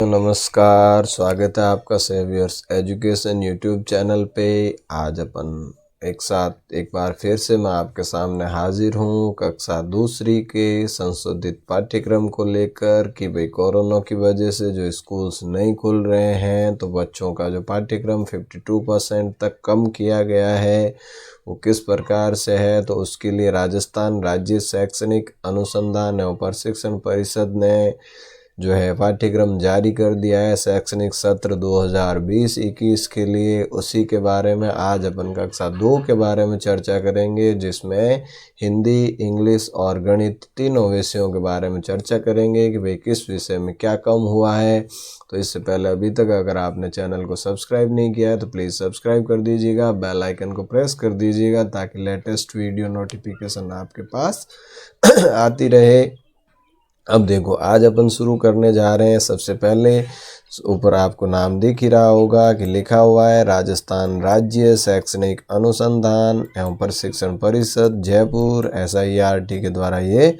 नमस्कार, स्वागत है आपका सेवियर्स एजुकेशन यूट्यूब चैनल पे। आज अपन एक साथ एक बार फिर से मैं आपके सामने हाजिर हूँ कक्षा दूसरी के संशोधित पाठ्यक्रम को लेकर कि भाई कोरोना की वजह से जो स्कूल्स नहीं खुल रहे हैं तो बच्चों का जो पाठ्यक्रम 52% तक कम किया गया है वो किस प्रकार से है। तो उसके लिए राजस्थान राज्य शैक्षणिक अनुसंधान एवं प्रशिक्षण परिषद ने जो है पाठ्यक्रम जारी कर दिया है शैक्षणिक सत्र 2020-21 के लिए। उसी के बारे में आज अपन कक्षा 2 के बारे में चर्चा करेंगे, जिसमें हिंदी, इंग्लिश और गणित तीनों विषयों के बारे में चर्चा करेंगे कि भाई किस विषय में क्या कम हुआ है। तो इससे पहले अभी तक अगर आपने चैनल को सब्सक्राइब नहीं किया है तो प्लीज़ सब्सक्राइब कर दीजिएगा, बेल आइकन को प्रेस कर दीजिएगा ताकि लेटेस्ट वीडियो नोटिफिकेशन आपके पास आती रहे। अब देखो, आज अपन शुरू करने जा रहे हैं। सबसे पहले ऊपर आपको नाम दिख ही रहा होगा कि लिखा हुआ है राजस्थान राज्य शैक्षणिक अनुसंधान एवं प्रशिक्षण परिषद जयपुर SIRT के द्वारा ये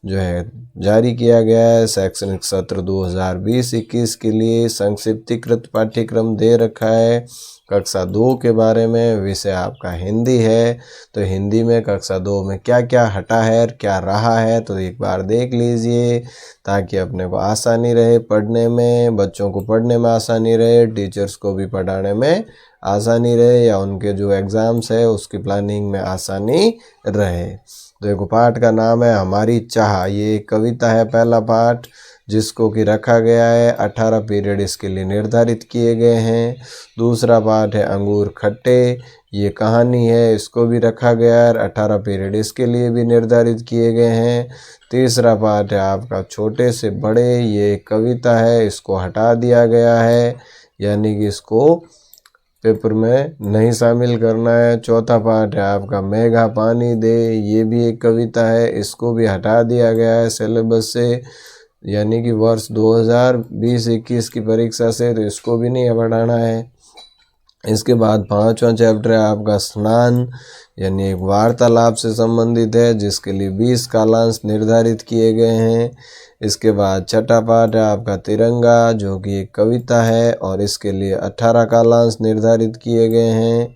जो है जारी किया गया है। शैक्षणिक सत्र 2020-21 के लिए संक्षिप्तीकृत पाठ्यक्रम दे रखा है। कक्षा 2 के बारे में विषय आपका हिंदी है, तो हिंदी में कक्षा 2 में क्या क्या हटा है और क्या रहा है तो एक बार देख लीजिए ताकि अपने को आसानी रहे पढ़ने में, बच्चों को पढ़ने में आसानी रहे, टीचर्स को भी पढ़ाने में आसानी रहे या उनके जो एग्ज़ाम्स है उसकी प्लानिंग में आसानी रहे। देखो, पाठ का नाम है हमारी चाह। ये कविता है पहला पाठ, जिसको कि रखा गया है 18 पीरियड इसके लिए निर्धारित किए गए हैं। दूसरा पाठ है अंगूर खट्टे, ये कहानी है, इसको भी रखा गया है 18 पीरियड इसके लिए भी निर्धारित किए गए हैं। तीसरा पाठ है आपका छोटे से बड़े, ये कविता है, इसको हटा दिया गया है यानी कि इसको पेपर में नहीं शामिल करना है। चौथा पाठ है आपका मेघा पानी दे, ये भी एक कविता है, इसको भी हटा दिया गया है सिलेबस से यानी कि वर्ष 2020-21 की परीक्षा से, तो इसको भी नहीं पढ़ाना है। इसके बाद 5वां चैप्टर है आपका स्नान, यानी एक वार्तालाप से संबंधित है जिसके लिए 20 कालांश निर्धारित किए गए हैं। इसके बाद छठा पाठ है आपका तिरंगा, जो कि एक कविता है और इसके लिए 18 कालांश निर्धारित किए गए हैं।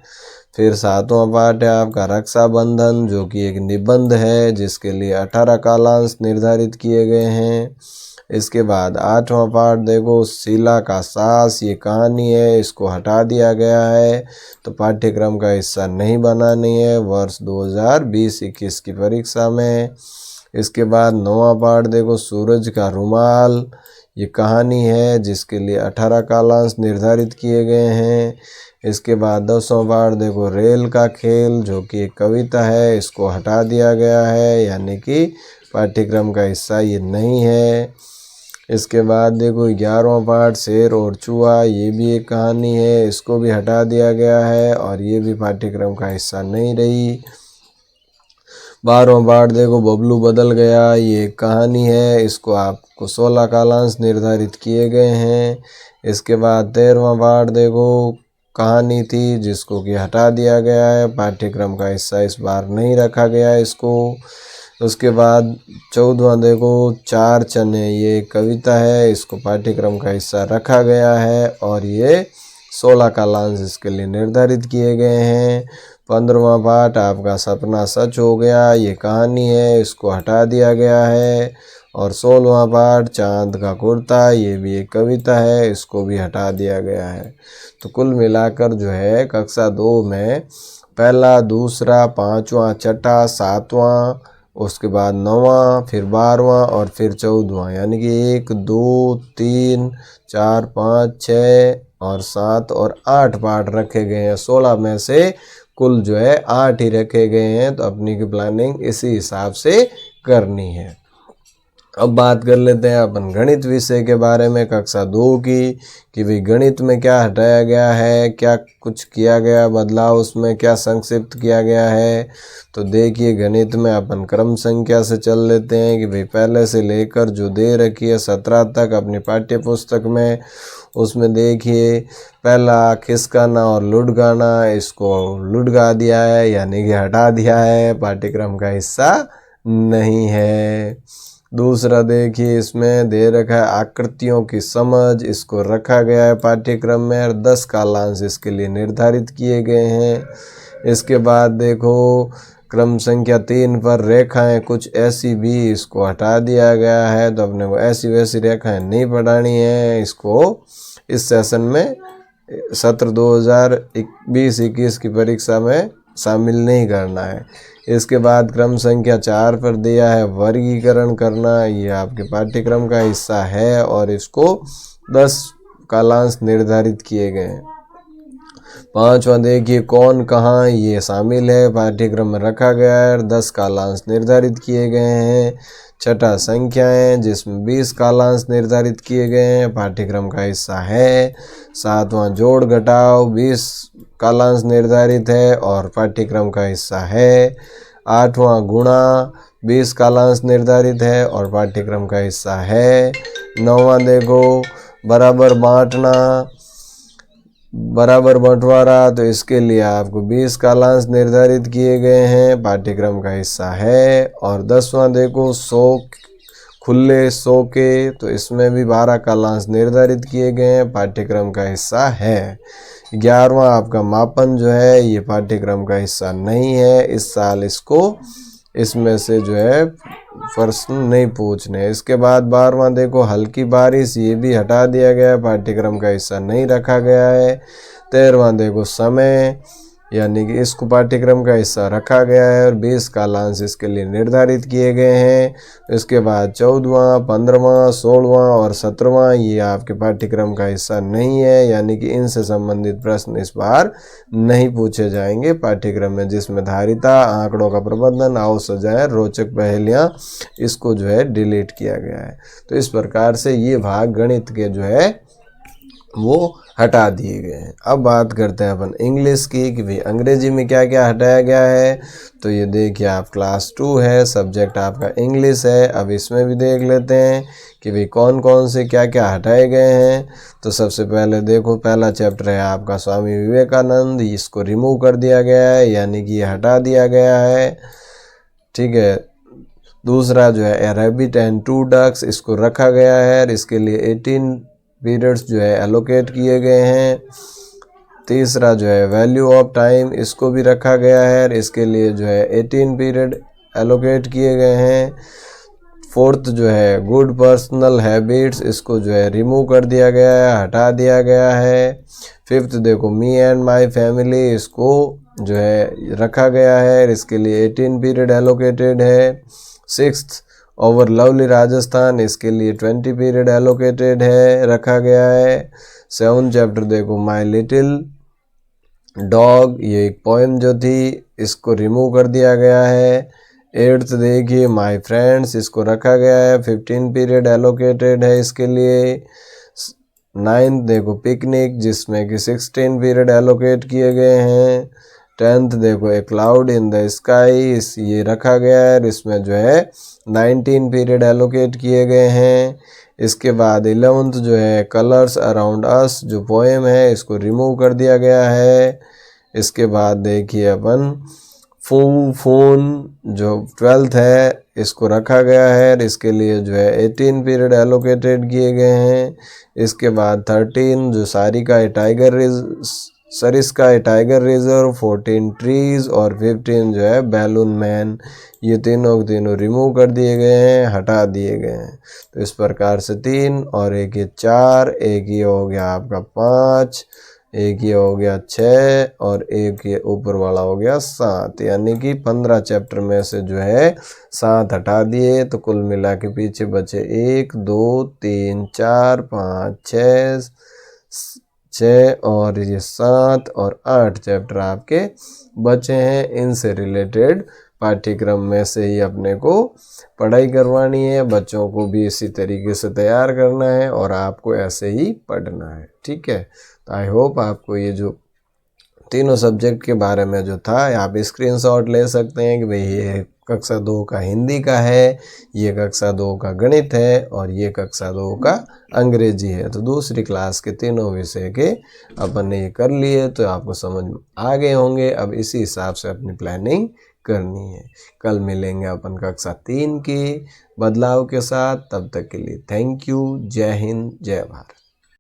फिर 7वां पाठ है आपका रक्षाबंधन, जो कि एक निबंध है जिसके लिए 18 कालांश निर्धारित किए गए हैं। इसके बाद 8वां पाठ देखो शीला का सास, ये कहानी है, इसको हटा दिया गया है तो पाठ्यक्रम का हिस्सा नहीं बनानी है वर्ष 2020-21 की परीक्षा में। इसके बाद 9वां पाठ देखो सूरज का रुमाल, ये कहानी है जिसके लिए 18 कालांश निर्धारित किए गए हैं। इसके बाद 10वां पाठ देखो रेल का खेल, जो कि एक कविता है, इसको हटा दिया गया है यानी कि पाठ्यक्रम का हिस्सा ये नहीं है। इसके बाद देखो 11वां पाठ शेर और चूहा, ये भी एक कहानी है, इसको भी हटा दिया गया है और ये भी पाठ्यक्रम का हिस्सा नहीं रही। 12वां पाठ देखो बबलू बदल गया, ये एक कहानी है, इसको आपको 16 कालांश निर्धारित किए गए हैं। इसके बाद 13वां पाठ देखो कहानी थी, जिसको कि हटा दिया गया है, पाठ्यक्रम का हिस्सा इस बार नहीं रखा गया है इसको। उसके बाद 14वां देखो चार चने, ये कविता है, इसको पाठ्यक्रम का हिस्सा रखा गया है और ये 16 कालांश इसके लिए निर्धारित किए गए हैं। 15वां पाठ आपका सपना सच हो गया, ये कहानी है, इसको हटा दिया गया है। और 16वां पाठ चांद का कुर्ता, ये भी एक कविता है, इसको भी हटा दिया गया है। तो कुल मिलाकर जो है कक्षा 2 में पहला, दूसरा, 5वां, छठा, 7वां, उसके बाद 9वां, फिर 12वां और फिर 14वां, यानी कि 1, 2, 3, 4, 5, 6 और 7 और 8 पार्ट रखे गए हैं। 16 में से कुल जो है 8 ही रखे गए हैं, तो अपनी की प्लानिंग इसी हिसाब से करनी है। अब बात कर लेते हैं अपन गणित विषय के बारे में कक्षा 2 की, कि भाई गणित में क्या हटाया गया है, क्या कुछ किया गया बदलाव, उसमें क्या संक्षिप्त किया गया है। तो देखिए, गणित में अपन क्रम संख्या से चल लेते हैं कि भाई पहले से लेकर जो दे रखी है 17 तक अपनी पाठ्य पुस्तक में, उसमें देखिए पहला खिसकाना और लुढ़काना, इसको लुढ़का दिया है यानी कि हटा दिया है, पाठ्यक्रम का हिस्सा नहीं है। दूसरा देखिए इसमें दे रखा है आकृतियों की समझ, इसको रखा गया है पाठ्यक्रम में और 10 कालांश इसके लिए निर्धारित किए गए हैं। इसके बाद देखो क्रम संख्या 3 पर रेखाएं कुछ ऐसी भी इसको हटा दिया गया है, तो अपने को ऐसी वैसी रेखाएं नहीं पढ़ानी है। इसको इस सेशन में सत्र 2020-21 की परीक्षा में शामिल नहीं करना है। इसके बाद क्रम संख्या 4 पर दिया है वर्गीकरण करना, ये आपके पाठ्यक्रम का हिस्सा है और इसको 10 कालांश निर्धारित किए गए हैं। 5वां देखिए कौन कहाँ, ये शामिल है, पाठ्यक्रम में रखा गया है, 10 कालांश निर्धारित किए गए हैं। 6ठा संख्याएं, जिसमें 20 कालांश निर्धारित किए गए हैं, पाठ्यक्रम का हिस्सा है। 7वां जोड़ घटाव, 20 कालांश निर्धारित है और पाठ्यक्रम का हिस्सा है। 8वां गुणा, 20 कालांश निर्धारित है और पाठ्यक्रम का हिस्सा है। 9वां देखो बराबर बांटना, बराबर बंटवारा, तो इसके लिए आपको 20 कालांश निर्धारित किए गए हैं, पाठ्यक्रम का हिस्सा है। और 10वां देखो सौ खुले सौ के, तो इसमें भी 12 कालांश निर्धारित किए गए हैं, पाठ्यक्रम का हिस्सा है। 11वां आपका मापन जो है ये पाठ्यक्रम का हिस्सा नहीं है, इस साल इसको इसमें से जो है प्रश्न नहीं पूछने। इसके बाद 12वां देखो हल्की बारिश, ये भी हटा दिया गया है, पाठ्यक्रम का हिस्सा नहीं रखा गया है। 13वां देखो समय, यानी कि इसको पाठ्यक्रम का हिस्सा रखा गया है और 20 कालांश इसके लिए निर्धारित किए गए हैं। इसके बाद 14वां, 15वां, 16वां और 17वां ये आपके पाठ्यक्रम का हिस्सा नहीं है, यानी कि इनसे संबंधित प्रश्न इस बार नहीं पूछे जाएंगे पाठ्यक्रम में, जिसमें धारिता, आंकड़ों का प्रबंधन, आओ सजाएं, रोचक पहेलियां, इसको जो है डिलीट किया गया है। तो इस प्रकार से ये भाग गणित के जो है वो हटा दिए गए हैं। अब बात करते हैं अपन इंग्लिश की कि भाई अंग्रेजी में क्या क्या हटाया गया है। तो ये देखिए आप क्लास 2 है, सब्जेक्ट आपका इंग्लिश है। अब इसमें भी देख लेते हैं कि भाई कौन कौन से क्या क्या हटाए गए हैं। तो सबसे पहले देखो पहला चैप्टर है आपका स्वामी विवेकानंद, इसको रिमूव कर दिया गया है, यानी कि ये हटा दिया गया है, ठीक है। दूसरा जो है ए रैबिट एंड 2 डक्स, इसको रखा गया है, इसके लिए 18 पीरियड्स जो है एलोकेट किए गए हैं। तीसरा जो है वैल्यू ऑफ टाइम, इसको भी रखा गया है, इसके लिए जो है 18 पीरियड एलोकेट किए गए हैं। फोर्थ जो है गुड पर्सनल हैबिट्स, इसको जो है रिमूव कर दिया गया है, हटा दिया गया है। फिफ्थ देखो मी एंड माय फैमिली, इसको जो है रखा गया है, इसके लिए 18 पीरियड एलोकेटेड है। सिक्स्थ ओवर लवली राजस्थान, इसके लिए 20 पीरियड एलोकेटेड है, रखा गया है। 7 चैप्टर देखो माय लिटिल डॉग, ये एक पोएम जो थी, इसको रिमूव कर दिया गया है। 8th देखिए माय फ्रेंड्स, इसको रखा गया है, 15 पीरियड एलोकेटेड है इसके लिए। 9th देखो पिकनिक, जिसमें कि 16 पीरियड एलोकेट किए गए हैं। 10th देखो ए क्लाउड इन द स्काई, ये रखा गया है, इसमें जो है 19 पीरियड एलोकेट किए गए हैं। इसके बाद 11th जो है कलर्स अराउंड अस, जो पोएम है, इसको रिमूव कर दिया गया है। इसके बाद देखिए अपन फोन जो 12th है, इसको रखा गया है, इसके लिए जो है 18 पीरियड एलोकेटेड किए गए हैं। इसके बाद 13 जो सरिस्का ए टाइगर रिजर्व, 14 ट्रीज और 15 जो है बैलून मैन, ये तीनों के तीनों रिमूव कर दिए गए हैं, हटा दिए गए हैं। तो इस प्रकार से 3 और एक ये 4, एक ये हो गया आपका 5, एक ये हो गया 6 और एक ये ऊपर वाला हो गया 7, यानी कि 15 चैप्टर में से जो है 7 हटा दिए। तो कुल मिला के पीछे बचे 1 2 3 4 5 6 और ये 7 और 8 चैप्टर आपके बचे हैं। इनसे रिलेटेड पाठ्यक्रम में से ही अपने को पढ़ाई करवानी है, बच्चों को भी इसी तरीके से तैयार करना है और आपको ऐसे ही पढ़ना है, ठीक है। तो आई होप आपको ये जो तीनों सब्जेक्ट के बारे में जो था, आप स्क्रीनशॉट ले सकते हैं कि भाई ये कक्षा 2 का हिंदी का है, ये कक्षा 2 का गणित है और ये कक्षा 2 का अंग्रेजी है। तो दूसरी क्लास के तीनों विषय के अपन ने ये कर लिए, तो आपको समझ में आ गए होंगे। अब इसी हिसाब से अपनी प्लानिंग करनी है। कल मिलेंगे अपन कक्षा 3 के बदलाव के साथ। तब तक के लिए थैंक यू। जय हिंद, जय भारत।